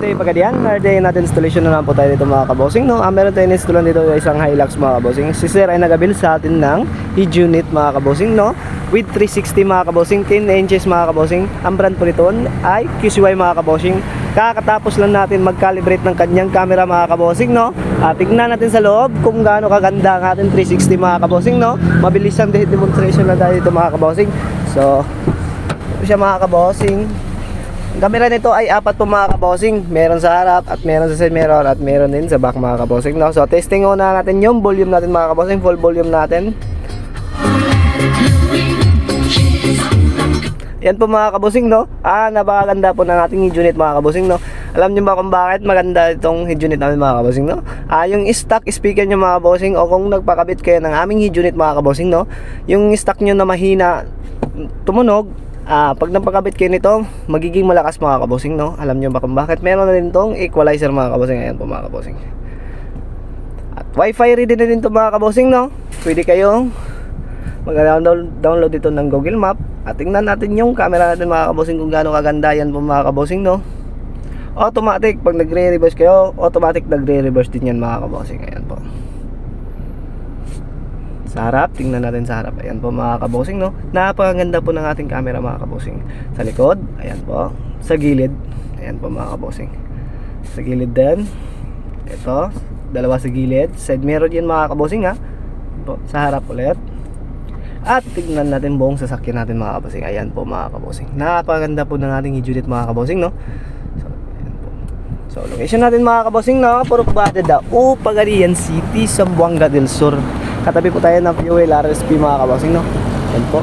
day pagkadiyan, day natin installation na naman po tayo dito mga kabosing, no? Meron tayong install dito isang Hilux mga kabosing. Si sir ay nagabil sa atin ng head unit mga kabosing, no? With 360 mga kabosing, 10 inches mga kabosing. Ang brand po nito ay QCY mga kabosing. Kakatapos lang natin mag-calibrate ng kanyang camera mga kabosing, no? Tignan natin sa loob kung gaano kaganda ang ating 360 mga kabosing, no? Mabilis ang demonstration lang tayo dito mga kabosing. So, ito siya mga kabosing. Ang camera nito ay apat po mga kabosing. Meron sa harap at meron sa side mirror at meron din sa back mga kabosing, no? So testing muna natin yung volume natin mga kabosing. Full volume natin. Yan po mga kabosing, no? Napakaganda po ng ating head unit mga kabosing, no? Alam niyo ba kung bakit maganda itong head unit namin mga kabosing, no? Yung stock speaker niyo mga kabosing, o kung nagpakabit kayo ng aming head unit mga kabosing, no? Yung stock niyo na mahina tumunog, pag napakabit kayo nito, magiging malakas mga kabosing, no? Alam nyo ba kung bakit? Meron na rin tong equalizer mga kabosing. Ayan po mga kabosing. At wifi ready na rin to mga kabosing, no? Pwede kayong mag-download dito ng Google Map. At tingnan natin yung camera natin mga kabosing kung gaano kaganda yan po mga kabosing, no? Automatic, pag nagre-reverse kayo, automatic nagre-reverse din yan mga kabosing. Ayan po. Sa harap, tingnan natin sa harap. Ayan po mga kabosing, no? Napakaganda po ng ating camera mga kabosing. Sa likod, ayan po. Sa gilid, ayan po mga kabosing. Sa gilid din. Ito, dalawa sa gilid. Side mirror yan mga kabosing, ha? Po, sa harap ulit. At tingnan natin buong sasakyan natin mga kabosing. Ayan po mga kabosing. Napakaganda po ng ating head unit mga kabosing, no? So, ayan po. So, location natin mga kabosing, no? Purubada da Pagadian City, Zamboanga del Sur. Katabi po tayo ng fuel RSP mga kabosing, no? Yan po.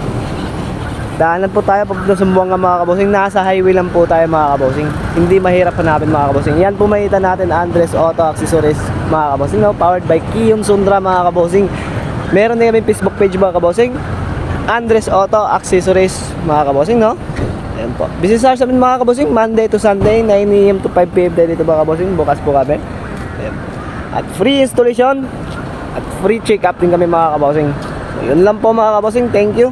Daanan po tayo papunta sa Zamboanga mga kabosing. Nasa highway lang po tayo mga kabosing. Hindi mahirap hanapin mga kabosing. Yan po makita natin, Andres Auto Accessories mga kabosing, no? Powered by Kiyum Sundra mga kabosing. Meron din kami Facebook page mga kabosing, Andres Auto Accessories mga kabosing, no? Ayan po. Business hours namin mga kabosing, Monday to Sunday, 9 AM to 5 PM tayo dito mga kabosing. Bukas po kami. Ayan. At free installation at free check up din kami mga kabosing. So, yun lang po mga kabosing. Thank you.